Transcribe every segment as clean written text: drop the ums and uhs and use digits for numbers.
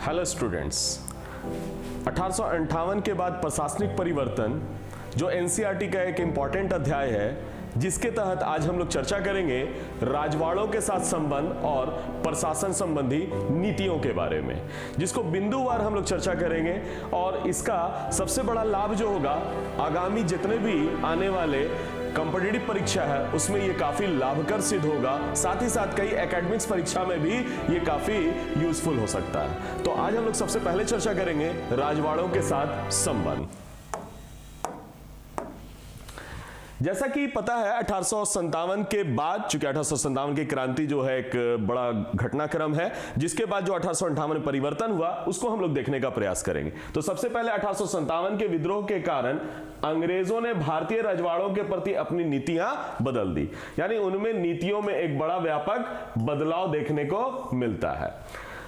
Hello students, 1858 के बाद प्रशासनिक परिवर्तन जो एनसीईआरटी का एक इंपॉर्टेंट अध्याय है, जिसके तहत आज हम लोग चर्चा करेंगे राजवाड़ों के साथ संबंध और प्रशासन संबंधी नीतियों के बारे में, जिसको बिंदुवार हम लोग चर्चा करेंगे। और इसका सबसे बड़ा लाभ जो होगा, आगामी जितने भी आने वाले कॉम्पिटिटिव परीक्षा है उसमें ये काफी लाभकर सिद्ध होगा। साथ ही साथ कई एकेडमिक्स परीक्षा में भी ये काफी यूजफुल हो सकता है। तो आज हम लोग सबसे पहले चर्चा करेंगे राजवाड़ों के साथ संबंध। जैसा कि पता है 1857 के बाद, चूंकि 1857 की क्रांति जो है एक बड़ा घटनाक्रम है, जिसके बाद जो 1858 में परिवर्तन हुआ उसको हम लोग देखने का प्रयास करेंगे। तो सबसे पहले 1857 के विद्रोह के कारण अंग्रेजों ने भारतीय रजवाड़ों के प्रति अपनी नीतियां बदल दी, यानी उनमें नीतियों में एक बड़ा व्यापक बदलाव देखने को मिलता है।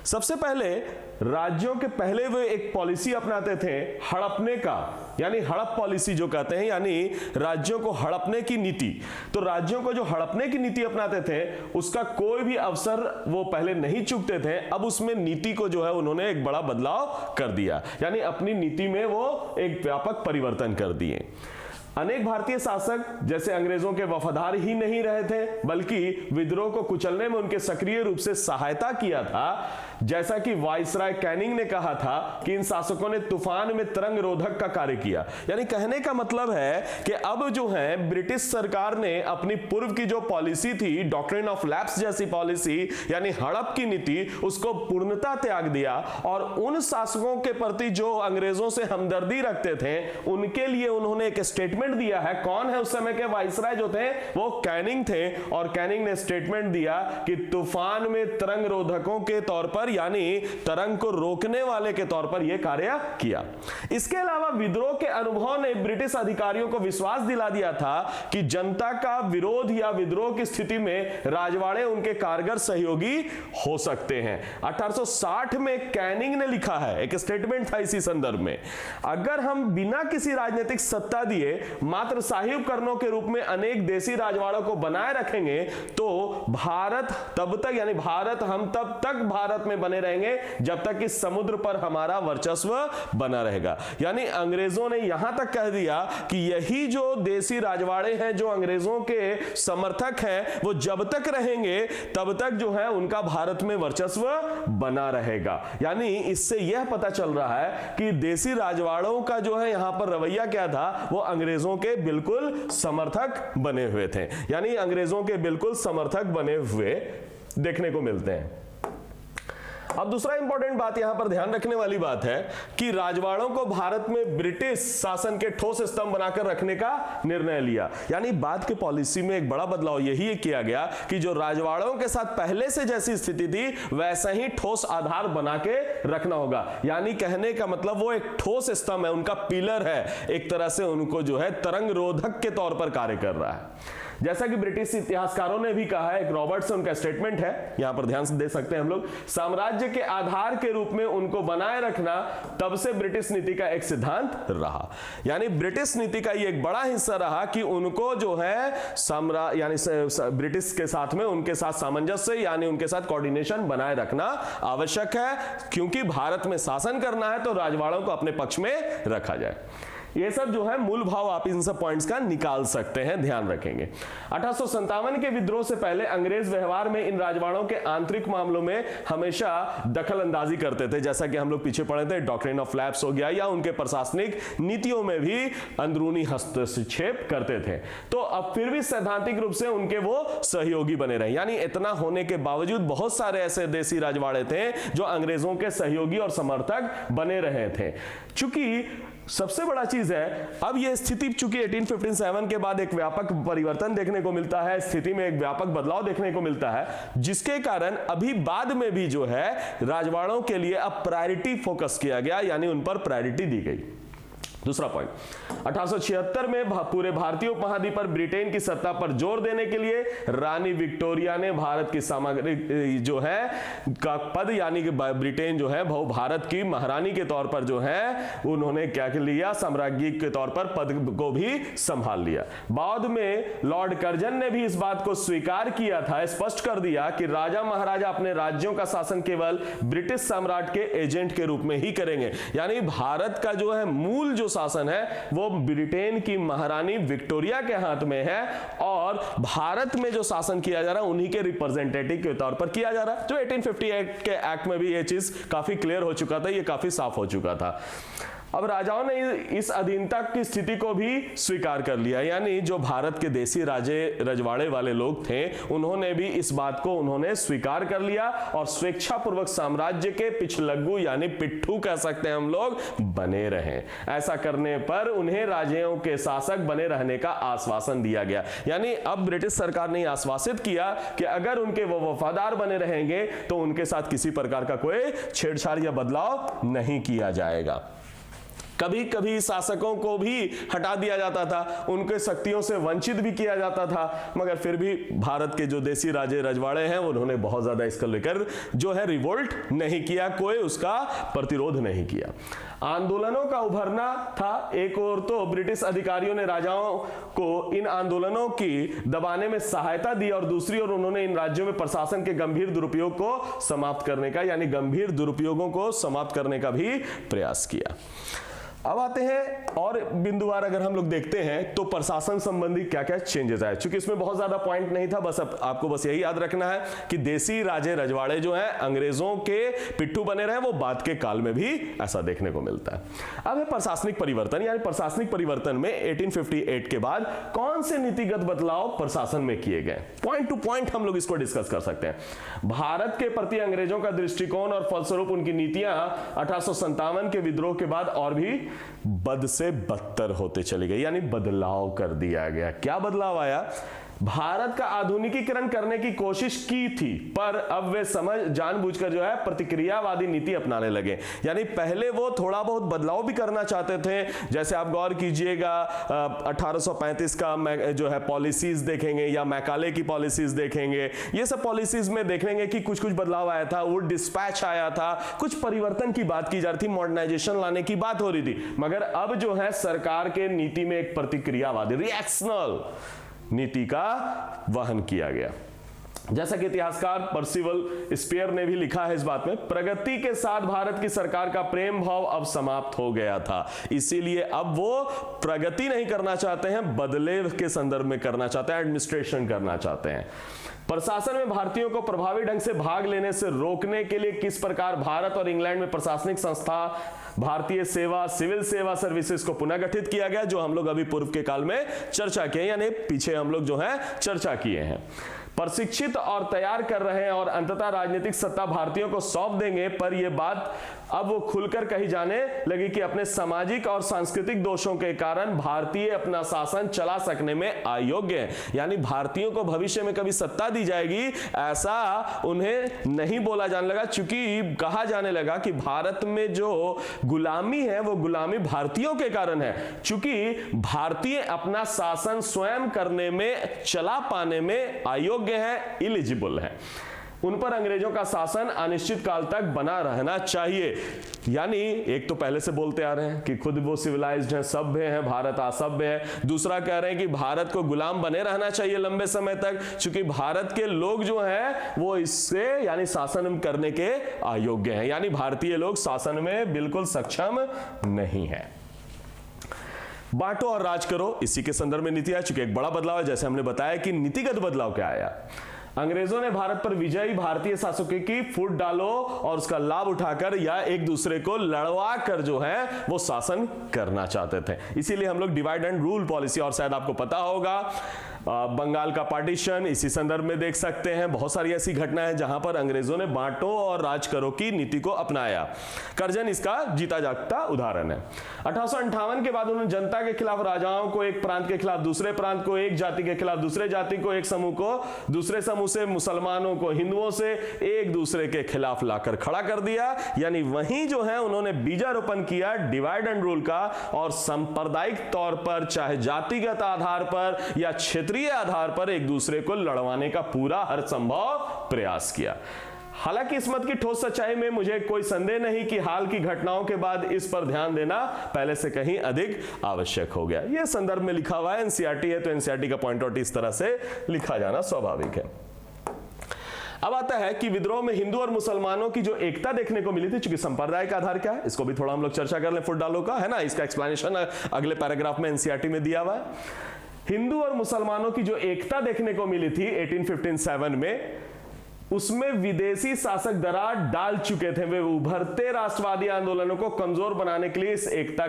सबसे पहले राज्यों के पहले वे एक पॉलिसी अपनाते थे हड़पने का, यानी हड़प पॉलिसी जो कहते हैं, यानी राज्यों को हड़पने की नीति। तो राज्यों को जो हड़पने की नीति अपनाते थे उसका कोई भी अवसर वो पहले नहीं चूकते थे। अब उसमें नीति को जो है उन्होंने एक बड़ा बदलाव कर दिया, यानी अपनी नीति में वो एक व्यापक परिवर्तन कर दिए। अनेक भारतीय शासक जैसे अंग्रेजों के वफादार ही नहीं रहे थे, बल्कि विद्रोह को कुचलने में उनके सक्रिय रूप से सहायता किया था। जैसा कि वाइसराय कैनिंग ने कहा था कि इन शासकों ने तूफान में तरंग रोधक का कार्य किया। यानी कहने का मतलब है कि अब जो है ब्रिटिश सरकार ने अपनी पूर्व की जो पॉलिसी थी, डॉक्ट्रिन ऑफ लैप्स जैसी पॉलिसी, यानी हड़प की नीति, उसको पूर्णतः त्याग दिया और उन शासकों के प्रति जो अंग्रेजों से हमदर्दी रखते थे उनके लिए उन्होंने एक स्टेटमेंट दिया है। कौन है उस समय के वाइसराय जो थे? वो कैनिंग थे। और कैनिंग ने स्टेटमेंट दिया कि तूफान में तरंग रोधकों के तौर पर, यानी तरंग को रोकने वाले के तौर पर यह कार्य किया। इसके अलावा विद्रोह के अनुभव ने ब्रिटिश अधिकारियों को विश्वास दिला दिया था कि जनता का विरोध या विद्रोह की स्थिति में राजवाड़े उनके कारगर सहयोगी हो सकते हैं। 1860 में कैनिंग ने लिखा है, एक स्टेटमेंट था इसी संदर्भ में, अगर हम बिना किसी राजनीतिक सत्ता दिए मात्र शाही उपकरणों के रूप में अनेक देसी राजवाड़ों को बनाए रखेंगे तो भारत तब तक, यानी भारत, हम तब तक भारत में बने रहेंगे जब तक कि समुद्र पर हमारा वर्चस्व बना रहेगा। यानी अंग्रेजों ने यहां तक कह दिया कि यही जो देसी राजवाड़े हैं, जो अंग्रेजों के समर्थक हैं, वो जब तक रहेंगे तब तक जो है उनका भारत में वर्चस्व बना रहेगा। यानी इससे यह पता चल रहा है कि देसी राजवाड़ों का जो है यहां पर रवैया क्या था, वो अंग्रेजों के बिल्कुल समर्थक बने हुए थे, यानी अंग्रेजों के बिल्कुल समर्थक बने हुए देखने को मिलते हैं। अब दूसरा इंपॉर्टेंट बात यहां पर ध्यान रखने वाली बात है कि राजवाड़ों को भारत में ब्रिटिश शासन के ठोस स्तंभ बनाकर रखने का निर्णय लिया। यानी बाद के पॉलिसी में एक बड़ा बदलाव यही किया गया कि जो राजवाड़ों के साथ पहले से जैसी स्थिति थी वैसा ही ठोस आधार बना के रखना होगा। यानी कहने का मतलब वो एक ठोस स्तंभ है, उनका पिलर है, एक तरह से उनको जो है तरंग रोधक के तौर पर कार्य कर रहा है। जैसा कि ब्रिटिश इतिहासकारों ने भी कहा है, एक रॉबर्ट्स उनका स्टेटमेंट है, यहां पर ध्यान से दे सकते हैं हम लोग, साम्राज्य के आधार के रूप में उनको बनाए रखना तब से ब्रिटिश नीति का एक सिद्धांत रहा। यानी ब्रिटिश नीति का ये एक बड़ा हिस्सा रहा कि उनको जो है यानी ब्रिटिश के साथ में उनके साथ सामंजस्य, यानी उनके साथ कोऑर्डिनेशन बनाए रखना आवश्यक है, क्योंकि भारत में शासन करना है तो राजवाड़ों को अपने पक्ष में रखा जाए। ये सब जो है मूल भाव आप इन सब पॉइंट्स का निकाल सकते हैं, ध्यान रखेंगे। 1857 के विद्रोह से पहले अंग्रेज व्यवहार में इन राजवाड़ों के आंतरिक मामलों में हमेशा दखल अंदाजी करते थे, जैसा कि हम लोग पीछे पढ़े थे, डॉक्ट्रिन ऑफ लैप्स हो गया, या उनके प्रशासनिक नीतियों में भी अंदरूनी हस्तक्षेप करते थे। तो अब फिर भी सैद्धांतिक रूप से उनके वो सहयोगी बने रहे। यानी इतना होने के बावजूद बहुत सारे ऐसे देसी राजवाड़े थे जो अंग्रेजों के सहयोगी और समर्थक बने रहे थे। चूंकि सबसे बड़ा चीज है, अब यह स्थिति चूंकि 1857 के बाद एक व्यापक परिवर्तन देखने को मिलता है, स्थिति में एक व्यापक बदलाव देखने को मिलता है, जिसके कारण अभी बाद में भी जो है राजवाड़ों के लिए अब प्रायोरिटी फोकस किया गया, यानी उन पर प्रायोरिटी दी गई। दूसरा पॉइंट, 1876 में पूरे भारतीय उपमहाद्वीप पर ब्रिटेन की सत्ता पर जोर देने के लिए रानी विक्टोरिया ने भारत की सामग्री जो है का पद, यानी कि ब्रिटेन जो है वो भारत की महारानी के तौर पर जो है उन्होंने क्या लिया, साम्राज्ञी के तौर पर पद को भी संभाल लिया। बाद में लॉर्ड कर्जन ने भी इस बात को स्वीकार किया था, स्पष्ट कर दिया कि राजा महाराजा अपने राज्यों का शासन केवल ब्रिटिश सम्राट के एजेंट के रूप में ही करेंगे। यानी भारत का जो है मूल जो शासन है वो ब्रिटेन की महारानी विक्टोरिया के हाथ में है और भारत में जो शासन किया जा रहा है उन्हीं के रिप्रेजेंटेटिव के तौर पर किया जा रहा है। जो 1858 के एक्ट में भी ये चीज काफी क्लियर हो चुका था, ये काफी साफ हो चुका था। अब राजाओं ने इस अधीनता की स्थिति को भी स्वीकार कर लिया, यानी जो भारत के देसी राजे रजवाड़े वाले लोग थे उन्होंने भी इस बात को उन्होंने स्वीकार कर लिया और स्वेच्छापूर्वक साम्राज्य के पिछलग्गू यानी पिट्ठू कह सकते हैं हम लोग बने रहे। ऐसा करने पर उन्हें राज्यों के शासक बने रहने का आश्वासन दिया गया। यानी अब ब्रिटिश सरकार ने आश्वासित किया कि अगर उनके वो वफादार बने रहेंगे तो उनके साथ किसी प्रकार का कोई छेड़छाड़ या बदलाव नहीं किया जाएगा। कभी कभी शासकों को भी हटा दिया जाता था, उनके शक्तियों से वंचित भी किया जाता था, मगर फिर भी भारत के जो देसी राजे रजवाड़े हैं उन्होंने बहुत ज्यादा इसको लेकर जो है रिवोल्ट नहीं किया, कोई उसका प्रतिरोध नहीं किया। आंदोलनों का उभरना था। एक ओर तो ब्रिटिश अधिकारियों ने राजाओं को इन आंदोलनों की दबाने में सहायता दी और दूसरी ओर उन्होंने इन राज्यों में प्रशासन के गंभीर दुरुपयोग को समाप्त करने का, यानी गंभीर दुरुपयोगों को समाप्त करने का भी प्रयास किया। अब आते हैं और बिंदुवार अगर हम लोग देखते हैं तो प्रशासन संबंधी क्या क्या चेंजेस आए। चूंकि इसमें बहुत ज्यादा पॉइंट नहीं था, बस आपको बस यही याद रखना है कि देसी राजे रजवाड़े जो हैं अंग्रेजों के पिट्ठू बने रहे, वो बाद के काल में भी ऐसा देखने को मिलता है। अब है प्रशासनिक परिवर्तन, यानी प्रशासनिक परिवर्तन में 1858 के बाद कौन से नीतिगत बदलाव प्रशासन में किए गए, पॉइंट टू पॉइंट हम लोग इसको डिस्कस कर सकते हैं। भारत के प्रति अंग्रेजों का दृष्टिकोण और फलस्वरूप उनकी नीतियां 1857 के विद्रोह के बाद और भी बद से बदतर होते चली गई, यानी बदलाव कर दिया गया। क्या बदलाव आया? भारत का आधुनिकीकरण करने की कोशिश की थी, पर अब वे जानबूझकर जो है प्रतिक्रियावादी नीति अपनाने लगे। यानी पहले वो थोड़ा बहुत बदलाव भी करना चाहते थे, जैसे आप गौर कीजिएगा 1835 का जो है पॉलिसीज देखेंगे या मैकाले की पॉलिसीज देखेंगे, ये सब पॉलिसीज में देखेंगे कि कुछ कुछ बदलाव आया था। वो डिस्पैच आया था, कुछ परिवर्तन की बात की जा रही थी, मॉडर्नाइजेशन लाने की बात हो रही थी। मगर अब जो है सरकार के नीति में एक प्रतिक्रियावादी रिएक्शनल नीति का वहन किया गया। जैसा कि इतिहासकार पर्सिवल स्पेयर ने भी लिखा है इस बात में, प्रगति के साथ भारत की सरकार का प्रेम भाव अब समाप्त हो गया था, इसीलिए अब वो प्रगति नहीं करना चाहते हैं, बदले के संदर्भ में करना चाहते हैं, एडमिनिस्ट्रेशन करना चाहते हैं। प्रशासन में भारतीयों को प्रभावी ढंग से भाग लेने से रोकने के लिए किस प्रकार भारत और इंग्लैंड में प्रशासनिक संस्था भारतीय सेवा सिविल सेवा सर्विसेज को पुनः गठित किया गया, जो हम लोग अभी पूर्व के काल में चर्चा किए, यानी पीछे हम लोग जो है चर्चा किए हैं। प्रशिक्षित और तैयार कर रहे हैं और अंततः राजनीतिक सत्ता भारतीयों को सौंप देंगे, पर यह बात अब वो खुलकर कही जाने लगी कि अपने सामाजिक और सांस्कृतिक दोषों के कारण भारतीय अपना शासन चला सकने में अयोग्य है। यानी भारतीयों को भविष्य में कभी सत्ता दी जाएगी ऐसा उन्हें नहीं बोला जाने लगा, चूंकि कहा जाने लगा कि भारत में जो गुलामी है वो गुलामी भारतीयों के कारण है। चूंकि भारतीय अपना शासन स्वयं करने में चला पाने में अयोग्य है, इलिजिबल है, उन पर अंग्रेजों का शासन अनिश्चित काल तक बना रहना चाहिए। यानी एक तो पहले से बोलते आ रहे हैं कि खुद वो सिविलाइज्ड हैं, सभ्य हैं, भारत असभ्य है। दूसरा कह रहे हैं कि भारत को गुलाम बने रहना चाहिए लंबे समय तक, क्योंकि भारत के लोग जो हैं वो इससे यानी शासन करने के अयोग्य हैं, यानी भारतीय लोग शासन में बिल्कुल सक्षम नहीं है। बांटो और राज करो, इसी के संदर्भ में नीति आ चुकी है। एक बड़ा बदलाव है, जैसे हमने बताया कि नीतिगत बदलाव क्या आया। अंग्रेजों ने भारत पर विजयी भारतीय शासकों की फूट डालो और उसका लाभ उठाकर या एक दूसरे को लड़वा कर जो है वो शासन करना चाहते थे। इसीलिए हम लोग डिवाइड एंड रूल पॉलिसी, और शायद आपको पता होगा बंगाल का पार्टीशन इसी संदर्भ में देख सकते हैं। बहुत सारी ऐसी घटनाएं हैं जहां पर अंग्रेजों ने बांटो और राज करो की नीति को अपनाया। करजन इसका जीता जागता उदाहरण है। 1858 के बाद उन्होंने जनता के खिलाफ राजाओं को, एक प्रांत के खिलाफ दूसरे प्रांत को, एक जाति के खिलाफ दूसरे जाति को, एक समूह को दूसरे समूह से, मुसलमानों को हिंदुओं से एक दूसरे के खिलाफ लाकर खड़ा कर दिया। यानी वहीं जो है उन्होंने बीजारोपण किया डिवाइड एंड रूल का, और सांप्रदायिक तौर पर चाहे जातिगत आधार पर या क्षेत्रीय आधार पर एक दूसरे को लड़वाने का पूरा हर संभव प्रयास किया। हालांकि इस मत की ठोस सच्चाई में मुझे कोई संदेह नहीं कि हाल की घटनाओं के बाद इस पर ध्यान देना पहले से कहीं अधिक आवश्यक हो गया। यह संदर्भ में लिखा हुआ है, एनसीईआरटी है तो एनसीईआरटी का पॉइंट आउट इस तरह से लिखा जाना स्वाभाविक है। अब आता है कि विद्रोह में हिंदू और मुसलमानों की जो एकता देखने को मिली थी, चूंकि संप्रदाय का आधार क्या है इसको भी थोड़ा हम लोग चर्चा कर लें फुटडालो का, है ना। इसका एक्सप्लेनेशन अगले पैराग्राफ में एनसीईआरटी में दिया हुआ है। हिंदू और मुसलमानों की जो एकता देखने को मिली थी 1857 में, उसमें विदेशी शासक दरार डाल चुके थे। वे उभरते राष्ट्रवादी आंदोलनों को कमजोर बनाने के लिए इस एकता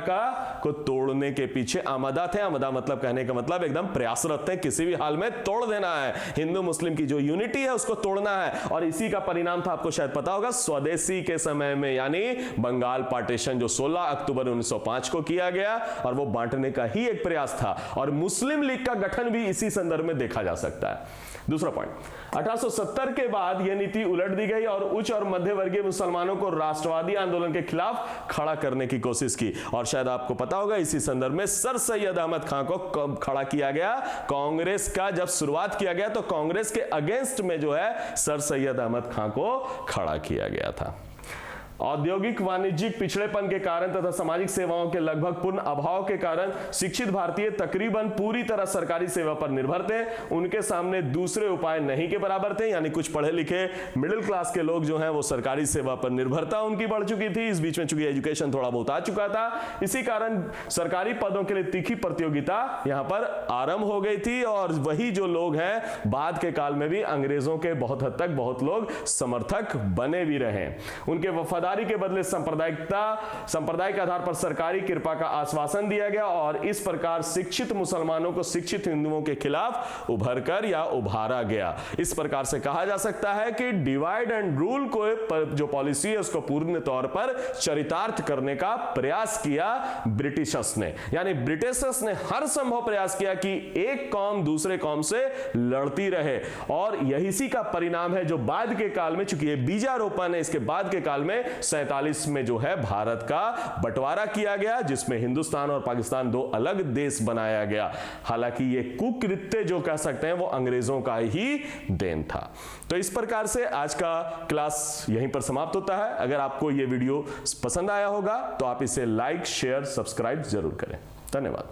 को तोड़ने के पीछे आमदा थे। आमदा मतलब कहने का मतलब एकदम प्रयासरत थे, किसी भी हाल में तोड़ देना है, हिंदू मुस्लिम की जो यूनिटी है उसको तोड़ना है। और इसी का परिणाम था, आपको शायद पता होगा, स्वदेशी के समय में, यानी बंगाल पार्टीशन जो 16 अक्टूबर 1905 को किया गया, और वो बांटने का ही एक प्रयास था। और मुस्लिम लीग का गठन भी इसी संदर्भ में देखा जा सकता है। दूसरा पॉइंट, 1870 के बाद यह नीति उलट दी गई और उच्च और मध्य वर्गीय मुसलमानों को राष्ट्रवादी आंदोलन के खिलाफ खड़ा करने की कोशिश की। और शायद आपको पता होगा इसी संदर्भ में सर सैयद अहमद खान को खड़ा किया गया। कांग्रेस का जब शुरुआत किया गया तो कांग्रेस के अगेंस्ट में जो है सर सैयद अहमद खान को खड़ा किया गया था। औद्योगिक वाणिज्यिक पिछड़ेपन के कारण तथा सामाजिक सेवाओं के लगभग पूर्ण अभाव के कारण शिक्षित भारतीय तकरीबन पूरी तरह सरकारी सेवा पर निर्भर थे। उनके सामने दूसरे उपाय नहीं के बराबर थे। यानी कुछ पढ़े लिखे मिडिल क्लास के लोग जो हैं वो सरकारी सेवा पर निर्भरता उनकी बढ़ चुकी थी। इस बीच में चूंकि एजुकेशन थोड़ा बहुत आ चुका था, इसी कारण सरकारी पदों के लिए तीखी प्रतियोगिता यहां पर आरंभ हो गई थी। और वही जो लोग हैं बाद के काल में भी अंग्रेजों के बहुत हद तक बहुत लोग समर्थक बने भी रहे। उनके वफादारी के बदले संप्रदाय के आधार पर सरकारी कृपा का आश्वासन दिया गया, और इस प्रकार शिक्षित मुसलमानों को शिक्षित हिंदुओं के खिलाफ उभरकर या उभारा गया। इस प्रकार से कहा जा सकता है कि डिवाइड एंड रूल को जो पॉलिसी है उसको पूर्ण तौर पर चरितार्थ करने का प्रयास किया ब्रिटिशर्स ने। यानी ब्रिटिशर्स ने हर संभव प्रयास किया कि एक कौम दूसरे कौम से लड़ती रहे, और यही का परिणाम है जो बाद के काल में, चूंकि ये बीजारोपण है, इसके बाद के काल में 47 में जो है भारत का बंटवारा किया गया, जिसमें हिंदुस्तान और पाकिस्तान दो अलग देश बनाया गया। हालांकि ये कुकृत्य जो कह सकते हैं वो अंग्रेजों का ही देन था। तो इस प्रकार से आज का क्लास यहीं पर समाप्त होता है। अगर आपको ये वीडियो पसंद आया होगा तो आप इसे लाइक, शेयर, सब्सक्राइब जरूर करें। धन्यवाद।